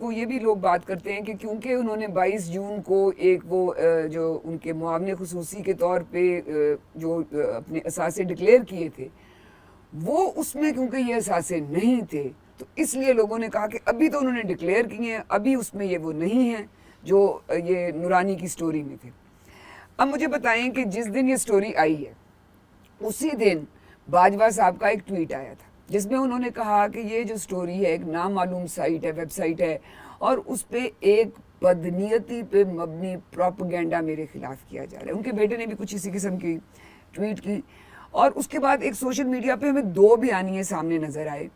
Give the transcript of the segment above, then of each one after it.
وہ یہ بھی لوگ بات کرتے ہیں کہ کیونکہ انہوں نے 22 جون کو ایک وہ جو ان کے معاون خصوصی کے طور پہ جو اپنے اثاثے ڈکلیئر کیے تھے، وہ اس میں کیونکہ یہ اثاثے نہیں تھے، تو اس لیے لوگوں نے کہا کہ ابھی تو انہوں نے ڈکلیئر کیے ہیں، ابھی اس میں یہ وہ نہیں ہیں جو یہ نورانی کی سٹوری میں تھے۔ اب مجھے بتائیں کہ جس دن یہ سٹوری آئی ہے اسی دن باجوہ صاحب کا ایک ٹویٹ آیا تھا جس میں انہوں نے کہا کہ یہ جو سٹوری ہے ایک نامعلوم سائٹ ہے، ویب سائٹ ہے، اور اس پہ ایک بدنیتی پہ مبنی پروپیگنڈا میرے خلاف کیا جا رہا ہے۔ ان کے بیٹے نے بھی کچھ اسی قسم کی ٹویٹ کی، اور اس کے بعد ایک سوشل میڈیا پہ ہمیں 2 بیانیے سامنے نظر آئے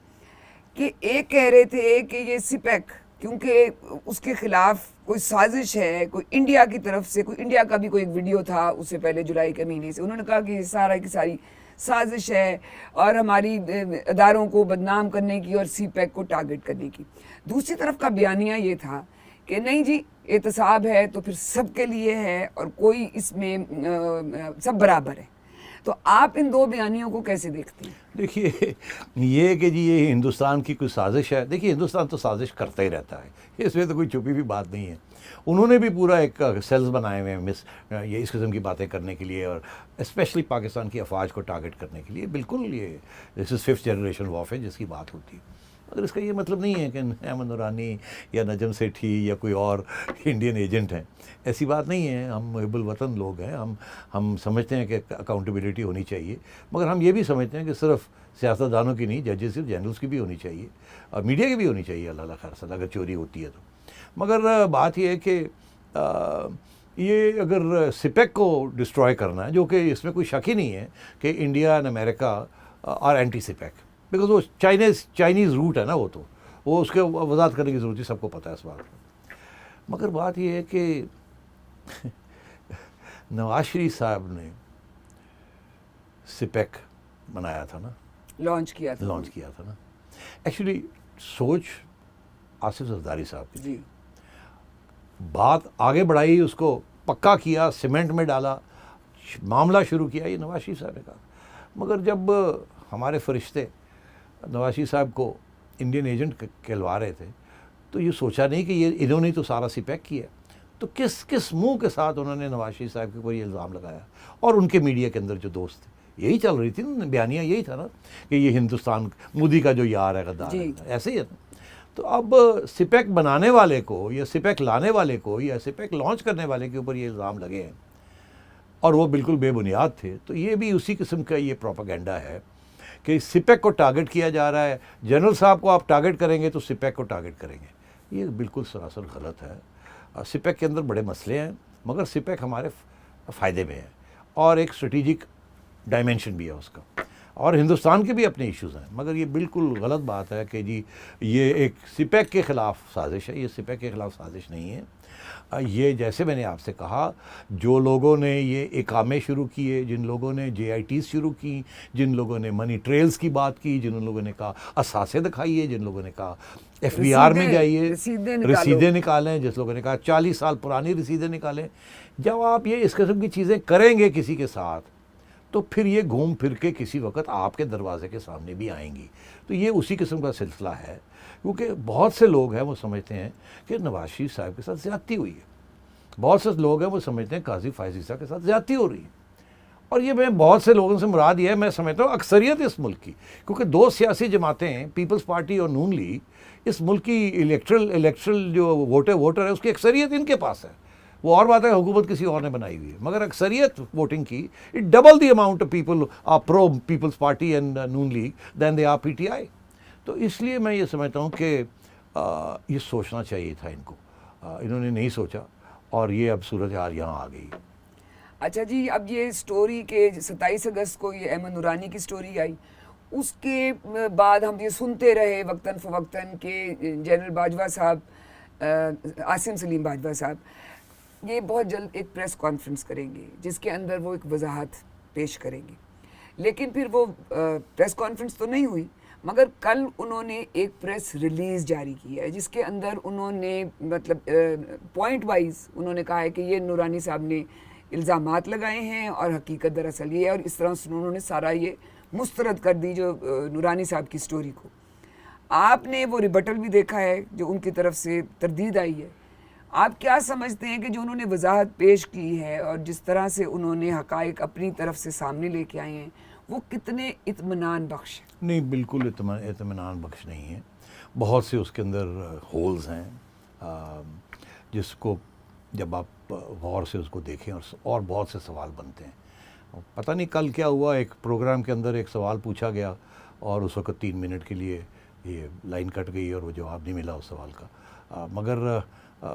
کہ ایک کہہ رہے تھے کہ یہ سپیک کیونکہ اس کے خلاف کوئی سازش ہے، کوئی انڈیا کی طرف سے، کوئی انڈیا کا بھی کوئی ایک ویڈیو تھا اس سے پہلے جولائی کے مہینے سے، انہوں نے کہا کہ یہ سارا کی ساری سازش ہے اور ہماری اداروں کو بدنام کرنے کی اور سی پیک کو ٹارگٹ کرنے کی۔ دوسری طرف کا بیانیہ یہ تھا کہ نہیں جی احتساب ہے تو پھر سب کے لیے ہے اور کوئی اس میں سب برابر ہے۔ تو آپ ان 2 بیانیوں کو کیسے دیکھتے ہیں؟ دیکھیے یہ کہ جی یہ ہندوستان کی کوئی سازش ہے، دیکھیے ہندوستان تو سازش کرتا ہی رہتا ہے، اس میں تو کوئی چھپی ہوئی بات نہیں ہے۔ انہوں نے بھی پورا ایک سیلز بنائے ہوئے ہیں یہ اس قسم کی باتیں کرنے کے لیے، اور اسپیشلی پاکستان کی افواج کو ٹارگٹ کرنے کے لیے۔ بالکل یہ دس از 5th جنریشن وارفیئر جس کی بات ہوتی ہے، مگر اس کا یہ مطلب نہیں ہے کہ احمد نورانی یا نجم سیٹھی یا کوئی اور انڈین ایجنٹ ہیں، ایسی بات نہیں ہے۔ ہم محب الوطن لوگ ہیں، ہم سمجھتے ہیں کہ اکاؤنٹیبلٹی ہونی چاہیے، مگر ہم یہ بھی سمجھتے ہیں کہ صرف سیاستدانوں کی نہیں، ججز جنرلز کی بھی ہونی چاہیے اور میڈیا کی بھی ہونی چاہیے، اللہ خیر سے اگر چوری ہوتی ہے تو۔ مگر بات یہ ہے کہ یہ اگر سپیک کو ڈسٹروائے کرنا ہے، جو کہ اس میں کوئی شک ہی نہیں ہے کہ انڈیا اینڈ امریکہ اور اینٹی سپیک، بیکاز وہ چائنیز روٹ ہے نا، وہ تو وہ اس کے وضاحت کرنے کی ضرورت ہے، سب کو پتہ ہے اس بات میں۔ مگر بات یہ ہے کہ نواز شریف صاحب نے سپیک بنایا تھا نا، لانچ کیا تھا نا، ایکچولی سوچ آصف زرداری صاحب کی، جی بات آگے بڑھائی، اس کو پکا کیا، سیمنٹ میں ڈالا، معاملہ شروع کیا، یہ نواز شریف صاحب نے کہا۔ مگر جب ہمارے فرشتے نواز شریف صاحب کو انڈین ایجنٹ کہلوا رہے تھے تو یہ سوچا نہیں کہ یہ انہوں نے تو سارا سپیک کیا، تو کس منہ کے ساتھ انہوں نے نواز شریف صاحب کے کوئی الزام لگایا، اور ان کے میڈیا کے اندر جو دوست تھے یہی چل رہی تھی نا، بیانیہ یہی تھا نا کہ یہ ہندوستان مودی کا جو یار ہے، غدار ہے، ایسے ہی ہے نا۔ تو اب سپیک بنانے والے کو یا سپیک لانے والے کو یا سپیک لانچ کرنے والے کے اوپر یہ الزام لگے ہیں اور وہ بالکل بے بنیاد تھے، تو یہ بھی اسی قسم کا یہ پروپیگنڈا ہے کہ سپیک کو ٹارگٹ کیا جا رہا ہے، جنرل صاحب کو آپ ٹارگٹ کریں گے تو سپیک کو ٹارگٹ کریں گے، یہ بالکل سراسر غلط ہے۔ سپیک کے اندر بڑے مسئلے ہیں، مگر سپیک ہمارے فائدے میں ہے اور ایک اسٹریٹجک ڈائمینشن بھی ہے اس کا، اور ہندوستان کے بھی اپنے ایشوز ہیں، مگر یہ بالکل غلط بات ہے کہ جی یہ ایک سپیک کے خلاف سازش ہے، یہ سپیک کے خلاف سازش نہیں ہے۔ یہ جیسے میں نے آپ سے کہا، جو لوگوں نے یہ اقامے شروع کیے، جن لوگوں نے JITs شروع کی، جن لوگوں نے منی ٹریلز کی بات کی، جن لوگوں نے کہا اثاثے دکھائیے، جن لوگوں نے کہا FBR میں جائیے رسیدیں نکالیں، جس لوگوں نے کہا 40 سال پرانی رسیدیں نکالیں، جب آپ یہ اس قسم کی چیزیں کریں گے کسی کے ساتھ تو پھر یہ گھوم پھر کے کسی وقت آپ کے دروازے کے سامنے بھی آئیں گی۔ تو یہ اسی قسم کا سلسلہ ہے، کیونکہ بہت سے لوگ ہیں وہ سمجھتے ہیں کہ نواز شریف صاحب کے ساتھ زیادتی ہوئی ہے، بہت سے لوگ ہیں وہ سمجھتے ہیں قاضی فائز عیسیٰ کے ساتھ زیادتی ہو رہی ہے، اور یہ میں بہت سے لوگوں سے مراد یہ ہے، میں سمجھتا ہوں اکثریت اس ملک کی، کیونکہ 2 سیاسی جماعتیں ہیں، پیپلز پارٹی اور نون لیگ، اس ملک کی الیکٹرل جو ووٹر ہے اس کی اکثریت ان کے پاس ہے۔ وہ اور بات ہے حکومت کسی اور نے بنائی ہوئی ہے، مگر اکثریت ووٹنگ کی it double the amount of people are pro Peoples Party and Noon League then they are PTI۔ تو اس لیے میں یہ سمجھتا ہوں کہ یہ سوچنا چاہیے تھا ان کو، انہوں نے نہیں سوچا اور یہ اب صورتحال یہاں آ گئی۔ اچھا جی، اب یہ سٹوری کے 27 اگست کو یہ احمد نورانی کی سٹوری آئی، اس کے بعد ہم یہ سنتے رہے وقتاً فوقتاً کہ جنرل باجوہ صاحب، عاصم سلیم باجوہ صاحب یہ بہت جلد ایک پریس کانفرنس کریں گے جس کے اندر وہ ایک وضاحت پیش کریں گے، لیکن پھر وہ پریس کانفرنس تو نہیں ہوئی، مگر کل انہوں نے ایک پریس ریلیز جاری کی ہے جس کے اندر انہوں نے مطلب پوائنٹ وائز انہوں نے کہا ہے کہ یہ نورانی صاحب نے الزامات لگائے ہیں اور حقیقت دراصل یہ ہے، اور اس طرح سے انہوں نے سارا یہ مسترد کر دی جو نورانی صاحب کی سٹوری کو۔ آپ نے وہ ریبٹل بھی دیکھا ہے جو ان کی طرف سے تردید آئی ہے. آپ کیا سمجھتے ہیں کہ جو انہوں نے وضاحت پیش کی ہے اور جس طرح سے انہوں نے حقائق اپنی طرف سے سامنے لے کے آئے ہیں وہ کتنے اطمینان بخش ہیں؟ نہیں، بالکل اطمینان بخش نہیں ہے. بہت سے اس کے اندر ہولز ہیں جس کو جب آپ غور سے اس کو دیکھیں اور بہت سے سوال بنتے ہیں. پتہ نہیں کل کیا ہوا، ایک پروگرام کے اندر ایک سوال پوچھا گیا اور اس وقت 3 منٹ کے لیے یہ لائن کٹ گئی اور وہ جواب نہیں ملا اس سوال کا. مگر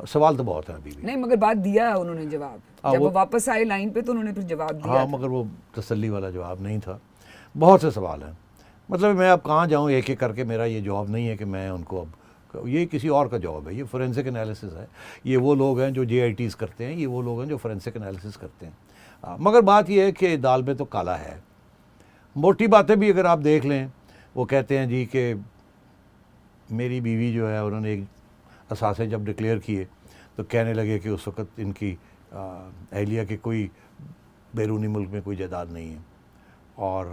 سوال تو بہت ہے ابھی بھی. نہیں مگر بات دیا ہے انہوں نے جواب. جب وہ واپس آئے لائن پہ تو انہوں نے پھر جواب دیا. ہاں، مگر وہ تسلی والا جواب نہیں تھا. بہت سے سوال ہیں. مطلب میں اب کہاں جاؤں ایک ایک کر کے. میرا یہ جواب نہیں ہے کہ میں ان کو اب، یہ کسی اور کا جواب ہے. یہ فورینسک انالیسس ہے. یہ وہ لوگ ہیں جو JITs کرتے ہیں، یہ وہ لوگ ہیں جو فورینسک انالیسس کرتے ہیں. مگر بات یہ ہے کہ دال میں تو کالا ہے. موٹی باتیں بھی اگر آپ دیکھ لیں، وہ کہتے ہیں جی کہ میری بیوی جو ہے انہوں نے ایک اثاثے جب ڈکلیئر کیے تو کہنے لگے کہ اس وقت ان کی اہلیہ کے کوئی بیرونی ملک میں کوئی جائیداد نہیں ہے. اور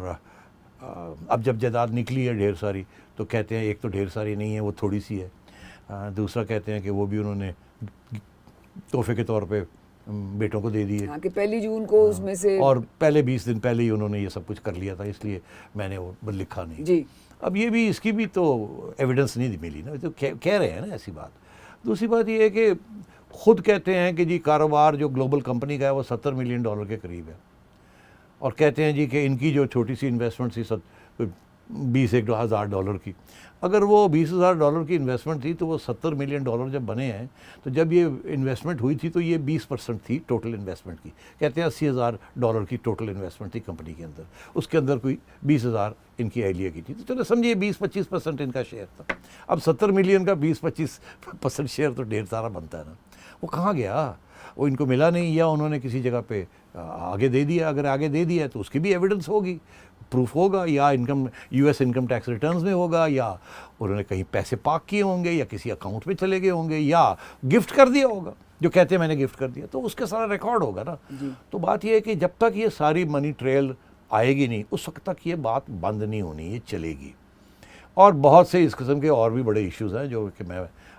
اب جب جائیداد نکلی ہے ڈھیر ساری تو کہتے ہیں ایک تو ڈھیر ساری نہیں ہے، وہ تھوڑی سی ہے. دوسرا کہتے ہیں کہ وہ بھی انہوں نے تحفے کے طور پہ بیٹوں کو دے دیے کہ 1 جون کو اس میں سے، اور پہلے 20 دن پہلے ہی انہوں نے یہ سب کچھ کر لیا تھا، اس لیے میں نے وہ لکھا نہیں. جی اب یہ بھی اس کی بھی تو ایویڈنس نہیں ملی نا، تو کہہ رہے ہیں نا ایسی بات. دوسری بات یہ ہے کہ خود کہتے ہیں کہ جی کاروبار جو گلوبل کمپنی کا ہے وہ $70 ملین کے قریب ہے. اور کہتے ہیں جی کہ ان کی جو چھوٹی سی انویسٹمنٹ تھی $20,000 کی، اگر وہ $20,000 کی انویسٹمنٹ تھی تو وہ $70 ملین جب بنے ہیں تو جب یہ انویسٹمنٹ ہوئی تھی تو یہ 20% تھی ٹوٹل انویسٹمنٹ کی. کہتے ہیں $80,000 کی ٹوٹل انویسٹمنٹ تھی کمپنی کے اندر، اس کے اندر کوئی 20,000 ان کی اہلیہ کی تھی. تو چلو سمجھیے 20-25% ان کا شیئر تھا. اب 70 ملین کا 20-25% شیئر تو ڈھیر سارا بنتا ہے نا. وہ کہاں گیا؟ وہ ان کو ملا نہیں، یا انہوں نے کسی جگہ پہ آگے دے دیا. اگر آگے دے دیا ہے تو اس کی بھی ایویڈنس ہوگی، پروف ہوگا، یا US انکم ٹیکس ریٹرنز میں ہوگا، یا انہوں نے کہیں پیسے پارک کیے ہوں گے، یا کسی اکاؤنٹ میں چلے گئے ہوں گے، یا گفٹ کر دیا ہوگا. جو کہتے ہیں میں نے گفٹ کر دیا تو اس کے سارا ریکارڈ ہوگا نا. تو بات یہ ہے کہ جب تک یہ ساری منی ٹریل آئے گی نہیں اس وقت تک یہ بات بند نہیں ہونی، یہ چلے گی. اور بہت سے اس قسم کے اور بھی بڑے ایشوز ہیں جو کہ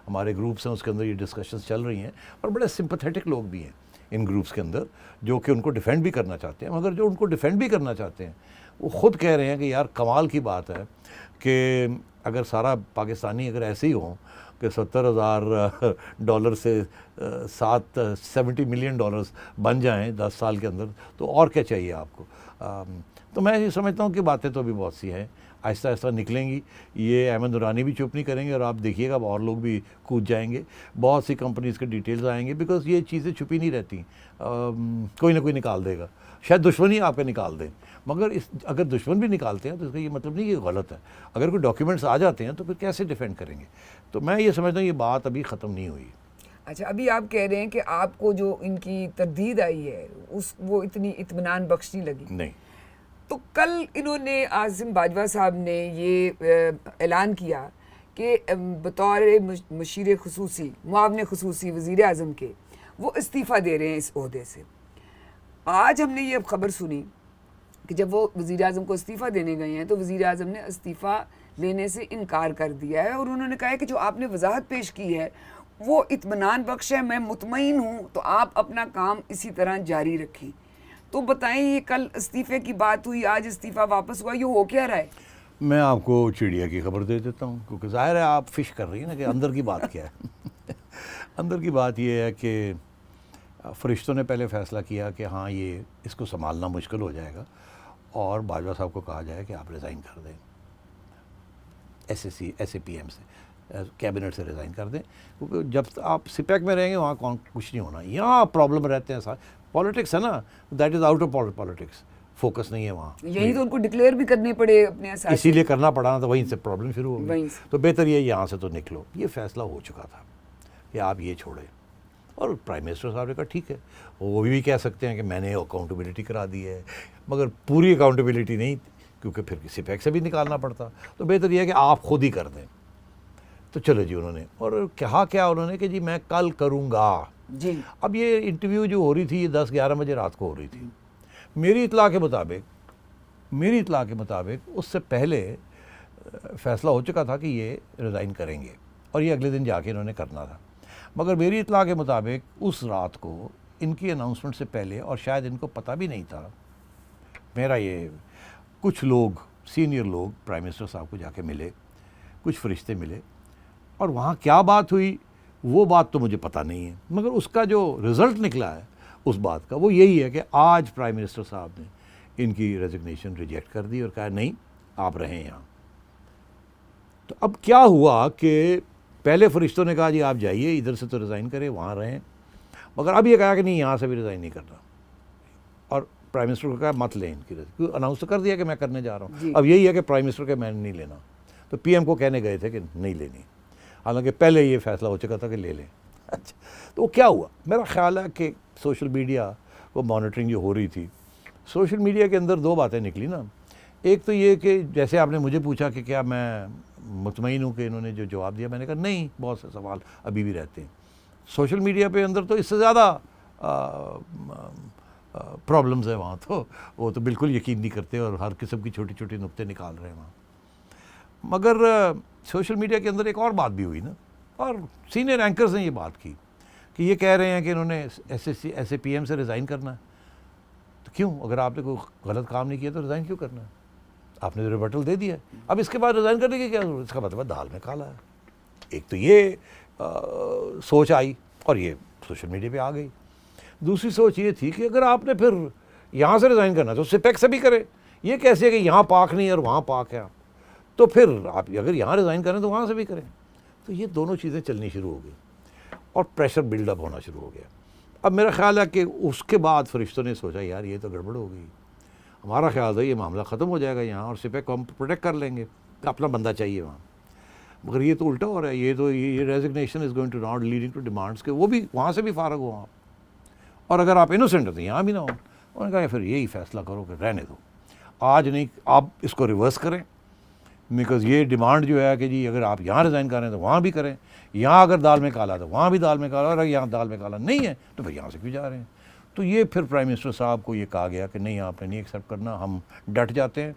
ہمارے گروپس ہیں اس کے اندر یہ ڈسکشنز چل رہی ہیں، اور بڑے سمپتھیٹک لوگ بھی ہیں ان گروپس کے اندر جو کہ ان کو ڈیفینڈ بھی کرنا چاہتے ہیں. مگر جو ان کو ڈیفینڈ بھی کرنا چاہتے ہیں وہ خود کہہ رہے ہیں کہ یار کمال کی بات ہے کہ اگر سارا پاکستانی اگر ایسے ہی ہوں کہ $70,000 سے $70 ملین بن جائیں 10 سال کے اندر، تو اور کیا چاہیے آپ کو. تو میں یہ سمجھتا ہوں کہ باتیں تو ابھی بہت سی ہیں، آہستہ آہستہ نکلیں گی. یہ احمد نورانی بھی چپ نہیں کریں گے اور آپ دیکھیے گا اور لوگ بھی کود جائیں گے. بہت سی کمپنیز کے ڈیٹیلز آئیں گے، بیکاز یہ چیزیں چھپی نہیں رہتی. کوئی نہ کوئی نکال دے گا، شاید دشمن ہی آپ کے نکال دیں. مگر اگر دشمن بھی نکالتے ہیں تو اس کا یہ مطلب نہیں کہ غلط ہے. اگر کوئی ڈاکیومنٹس آ جاتے ہیں تو پھر کیسے ڈیفینڈ کریں گے. تو میں یہ سمجھتا ہوں یہ بات ابھی ختم نہیں ہوئی. اچھا، ابھی آپ کہہ رہے ہیں کہ آپ کو جو ان کی تردید آئی ہے وہ اتنی اطمینان بخش نہیں لگی. نہیں. تو کل انہوں نے عاصم باجوہ صاحب نے یہ اعلان کیا کہ بطور مشیر خصوصی، معاون خصوصی وزیر اعظم کے وہ استعفیٰ دے رہے ہیں اس عہدے سے. آج ہم نے یہ خبر سنی کہ جب وہ وزیر اعظم کو استعفیٰ دینے گئے ہیں تو وزیر اعظم نے استعفیٰ لینے سے انکار کر دیا ہے، اور انہوں نے کہا ہے کہ جو آپ نے وضاحت پیش کی ہے وہ اطمینان بخش ہے، میں مطمئن ہوں، تو آپ اپنا کام اسی طرح جاری رکھیں. تو بتائیں، یہ کل استعفے کی بات ہوئی، آج استعفیٰ واپس ہوا، یہ ہو کیا رہا ہے؟ میں آپ کو چڑیا کی خبر دے دیتا ہوں، کیونکہ ظاہر ہے آپ فش کر رہی ہیں نا کہ اندر کی بات کیا ہے. اندر کی بات یہ ہے کہ فرشتوں نے پہلے فیصلہ کیا کہ ہاں یہ اس کو سنبھالنا مشکل ہو جائے گا، اور باجوہ صاحب کو کہا جائے کہ آپ ریزائن کر دیں SAPM سے، کیبنٹ سے ریزائن کر دیں. کیونکہ جب آپ سپیک میں رہیں گے وہاں کچھ نہیں ہونا. یہاں پرابلم رہتے ہیں سارے، پالیٹکس ہے نا، that is out of politics, focus نہیں ہے وہاں. یہی تو ان کو ڈکلیئر بھی کرنے پڑے اپنے اساس، اسی لیے کرنا پڑا نا، تو وہیں سے پرابلم شروع ہو گئی. تو بہتر یہ یہاں سے تو نکلو. یہ فیصلہ ہو چکا تھا کہ آپ یہ چھوڑیں، اور پرائم منسٹر صاحب نے کہا ٹھیک ہے. وہ بھی کہہ سکتے ہیں کہ میں نے اکاؤنٹیبلٹی کرا دی ہے، مگر پوری اکاؤنٹیبلٹی نہیں، کیونکہ پھر کسی پیک سے بھی نکالنا پڑتا. تو بہتر یہ ہے کہ آپ خود ہی کر دیں. تو چلو جی انہوں نے، اور کہا کیا انہوں نے کہ جی میں کل کروں گا. جی اب یہ انٹرویو جو ہو رہی تھی یہ 10-11 بجے رات کو ہو رہی تھی. میری اطلاع کے مطابق اس سے پہلے فیصلہ ہو چکا تھا کہ یہ ریزائن کریں گے اور یہ اگلے دن جا کے انہوں نے کرنا تھا. مگر میری اطلاع کے مطابق اس رات کو ان کی اناؤنسمنٹ سے پہلے، اور شاید ان کو پتہ بھی نہیں تھا، میرا یہ کچھ لوگ سینئر لوگ پرائم منسٹر صاحب کو جا کے ملے، کچھ فرشتے ملے، اور وہاں کیا بات ہوئی وہ بات تو مجھے پتہ نہیں ہے، مگر اس کا جو رزلٹ نکلا ہے اس بات کا وہ یہی ہے کہ آج پرائم منسٹر صاحب نے ان کی ریزگنیشن ریجیکٹ کر دی اور کہا نہیں آپ رہیں یہاں. تو اب کیا ہوا کہ پہلے فرشتوں نے کہا جی آپ جائیے ادھر سے تو ریزائن کریں وہاں رہیں، مگر اب یہ کہا کہ نہیں یہاں سے بھی ریزائن نہیں کرنا، اور پرائم منسٹر کو کہا مت لیں ان کی کیوں اناؤنس تو کر دیا کہ میں کرنے جا رہا ہوں. اب یہی ہے کہ پرائم منسٹر کے میں نے نہیں لینا، تو پی ایم کو کہنے گئے تھے کہ نہیں لینی، حالانکہ پہلے یہ فیصلہ ہو چکا تھا کہ لے لیں. اچھا تو کیا ہوا؟ میرا خیال ہے کہ سوشل میڈیا کو مانیٹرنگ جو ہو رہی تھی، سوشل میڈیا کے اندر دو باتیں نکلی نا. ایک تو یہ کہ جیسے آپ نے مجھے پوچھا کہ کیا میں مطمئن ہوں کہ انہوں نے جو جواب دیا، میں نے کہا نہیں، بہت سے سوال ابھی بھی رہتے ہیں. سوشل میڈیا پہ اندر تو اس سے زیادہ پرابلمز ہیں وہاں، تو وہ تو بالکل یقین نہیں کرتے اور ہر قسم کی چھوٹی چھوٹی نقطے نکال رہے ہیں وہاں. مگر سوشل میڈیا کے اندر ایک اور بات بھی ہوئی نا، اور سینئر اینکرز نے یہ بات کی کہ یہ کہہ رہے ہیں کہ انہوں نے ایسے پی ایم سے ریزائن کرنا ہے. تو کیوں؟ اگر آپ نے کوئی غلط کام نہیں کیا تو ریزائن کیوں کرنا ہے؟ آپ نے ریبٹل دے دیا ہے، اب اس کے بعد ریزائن کرنے کی کیا ضرورت؟ اس کا مطلب دال میں کالا ہے. ایک تو یہ سوچ آئی اور یہ سوشل میڈیا پہ آ گئی. دوسری سوچ یہ تھی کہ اگر آپ نے پھر یہاں سے ریزائن کرنا تو سپیک سے بھی کریں. یہ کیسے ہے کہ یہاں پاک نہیں ہے اور وہاں پاک ہے، تو پھر آپ اگر یہاں ریزائن کریں تو وہاں سے بھی کریں. تو یہ دونوں چیزیں چلنی شروع ہو گئی اور پریشر بلڈ اپ ہونا شروع ہو گیا. اب میرا خیال ہے کہ اس کے بعد فرشتوں نے سوچا یار یہ تو گڑبڑ ہو گئی، ہمارا خیال ہے یہ معاملہ ختم ہو جائے گا یہاں اور سپیک کو ہم پروٹیکٹ کر لیں گے، اپنا بندہ چاہیے وہاں. مگر یہ تو الٹا ہو رہا ہے، یہ تو یہ resignation is going to not leading to demands کہ وہ بھی وہاں سے بھی فارغ ہو آپ، اور اگر آپ انوسینٹ ہیں تو یہاں بھی نہ ہو. انہوں نے کہا پھر یہی فیصلہ کرو کہ رہنے دو، آج نہیں آپ اس کو ریورس کریں، بیکاز یہ ڈیمانڈ جو ہے کہ جی اگر آپ یہاں ریزائن کریں تو وہاں بھی کریں، یہاں اگر دال میں کالا تو وہاں بھی دال میں کالا، اور اگر یہاں دال میں کالا نہیں ہے تو پھر یہاں سے کیوں جا رہے ہیں. تو یہ پھر پرائم منسٹر صاحب کو یہ کہا گیا کہ نہیں آپ نے نہیں ایکسیپٹ کرنا، ہم ڈٹ جاتے ہیں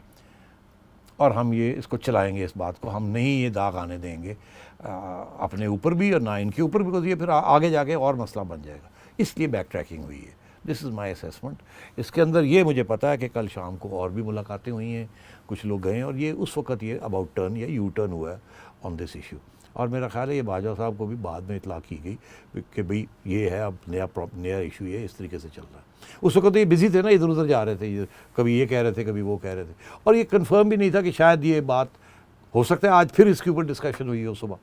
اور ہم یہ اس کو چلائیں گے، اس بات کو ہم نہیں یہ داغ آنے دیں گے اپنے اوپر بھی اور نہ ان کے اوپر بھی، بیکاز یہ پھر آگے جا کے اور مسئلہ بن جائے گا. اس لیے بیک ٹریکنگ ہوئی ہے. دس از مائی اسیسمنٹ. اس کے اندر یہ مجھے پتا ہے کہ کل شام کو اور بھی ملاقاتیں ہوئی ہیں، کچھ لوگ گئے ہیں، اور یہ اس وقت یہ اباؤٹ ٹرن یا یو ٹرن ہوا ہے آن دس ایشو. اور میرا خیال ہے یہ باجوہ صاحب کو بھی بعد میں اطلاع کی گئی کہ بھئی یہ ہے اب نیا ایشو یہ اس طریقے سے چل رہا ہے. اس وقت تو یہ بزی تھے نا، ادھر ادھر جا رہے تھے، کبھی یہ کہہ رہے تھے کبھی وہ کہہ رہے تھے، اور یہ کنفرم بھی نہیں تھا کہ شاید یہ بات ہو سکتا ہے آج پھر اس کے اوپر ڈسکشن ہوئی ہو صبح.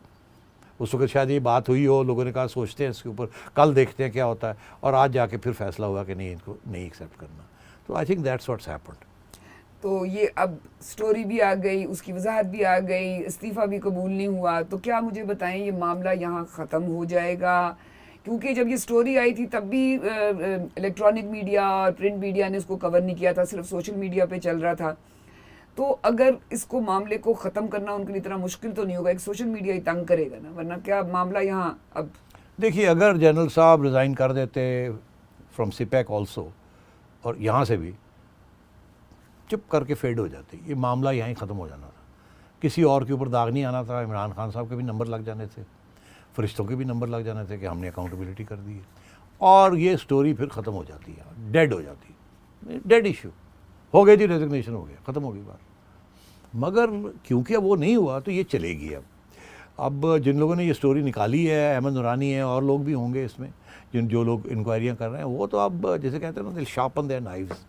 اس وقت شاید یہ بات ہوئی ہو، لوگوں نے کہا سوچتے ہیں اس کے اوپر، کل دیکھتے ہیں کیا ہوتا ہے، اور آج جا کے پھر فیصلہ ہوا کہ نہیں ان کو نہیں ایکسیپٹ کرنا. تو I think that's what's happened. تو یہ اب سٹوری بھی آ گئی، اس کی وضاحت بھی آ گئی، استعفیٰ بھی قبول نہیں ہوا، تو کیا مجھے بتائیں یہ معاملہ یہاں ختم ہو جائے گا؟ کیونکہ جب یہ سٹوری آئی تھی تب بھی الیکٹرانک میڈیا اور پرنٹ میڈیا نے اس کو کور نہیں کیا تھا، صرف سوشل میڈیا پہ چل رہا تھا. تو اگر اس کو معاملے کو ختم کرنا ان کے لیے اتنا مشکل تو نہیں ہوگا، ایک سوشل میڈیا ہی تنگ کرے گا نا، ورنہ کیا معاملہ یہاں اب دیکھیے اگر جنرل صاحب ریزائن کر دیتے فرام سپیک آلسو اور یہاں سے بھی چپ کر کے فیڈ ہو جاتے، یہ معاملہ یہاں ہی ختم ہو جانا تھا. کسی اور کے اوپر داغ نہیں آنا تھا. عمران خان صاحب کے بھی نمبر لگ جانے تھے، فرشتوں کے بھی نمبر لگ جانے تھے کہ ہم نے اکاؤنٹیبلٹی کر دی ہے، اور یہ سٹوری پھر ختم ہو جاتی ہے، ڈیڈ ہو جاتی ہے. ڈیڈ ایشو ہو گئی تھی، ریزگنیشن ہو گیا، ختم ہو گئی بات. مگر کیونکہ اب وہ نہیں ہوا تو یہ چلے گی. اب جن لوگوں نے یہ سٹوری نکالی ہے، احمد نورانی ہے اور لوگ بھی ہوں گے اس میں، جو لوگ انکوائریاں کر رہے ہیں، وہ تو اب جیسے کہتے ہیں نا دل شارپن دیئر نائفز،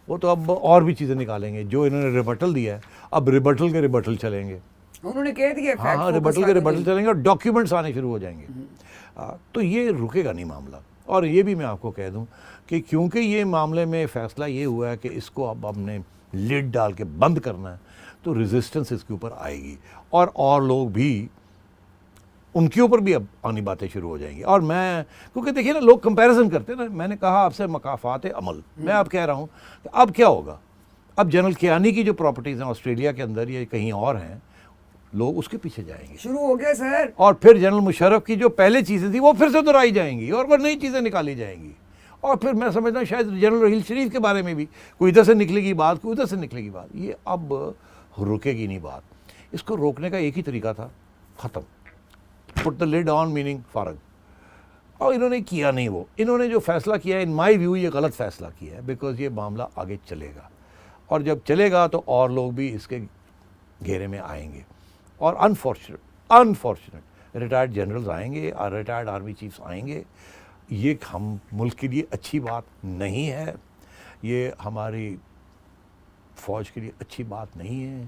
وہ تو اب اور بھی چیزیں نکالیں گے. جو انہوں نے ریبٹل دیا ہے اب ریبٹل کے ریبٹل چلیں گے، انہوں نے کہہ دیا ہاں ریبٹل کے ریبٹل چلیں گے اور ڈاکیومنٹس آنے شروع ہو جائیں گے. تو یہ رکے گا نہیں معاملہ. اور یہ بھی میں آپ کو کہہ دوں کہ کیونکہ یہ معاملے میں فیصلہ یہ ہوا ہے کہ اس کو اب ہم نے لڈ ڈال کے بند کرنا ہے، تو ریزسٹنس اس کے اوپر آئے گی، اور لوگ بھی ان کے اوپر بھی اب آنی باتیں شروع ہو جائیں گی. اور میں کیونکہ دیکھیے نا لوگ کمپیریزن کرتے ہیں نا، میں نے کہا آپ سے مکافات عمل، میں اب کہہ رہا ہوں کہ اب کیا ہوگا. اب جنرل کیانی کی جو پراپرٹیز ہیں آسٹریلیا کے اندر یا کہیں اور ہیں، لوگ اس کے پیچھے جائیں گے، شروع ہو گیا سر. اور پھر جنرل مشرف کی جو پہلے چیزیں تھیں وہ پھر سے دہرائی جائیں گی اور وہ نئی چیزیں نکالی جائیں گی. اور پھر میں سمجھتا ہوں شاید جنرل رحیل شریف کے بارے میں بھی کوئی ادھر سے نکلے گی بات، کوئی ادھر سے نکلے گی بات. یہ اب رکے گی نہیں بات. اس کو روکنے کا ایک ہی طریقہ تھا, ختم, پٹ دا لڈ آن میننگ فارغ. اور انہوں نے کیا نہیں, وہ انہوں نے جو فیصلہ کیا ہے ان مائی ویو یہ غلط فیصلہ کیا ہے, بیکاز یہ معاملہ آگے چلے گا, اور جب چلے گا تو اور لوگ بھی اس کے گھیرے میں آئیں گے, اور انفارچونیٹ ریٹائرڈ جنرلز آئیں گے اور ریٹائرڈ آرمی چیفز آئیں گے. یہ ہم ملک کے لیے اچھی بات نہیں ہے, یہ ہماری فوج کے لیے اچھی بات نہیں ہے.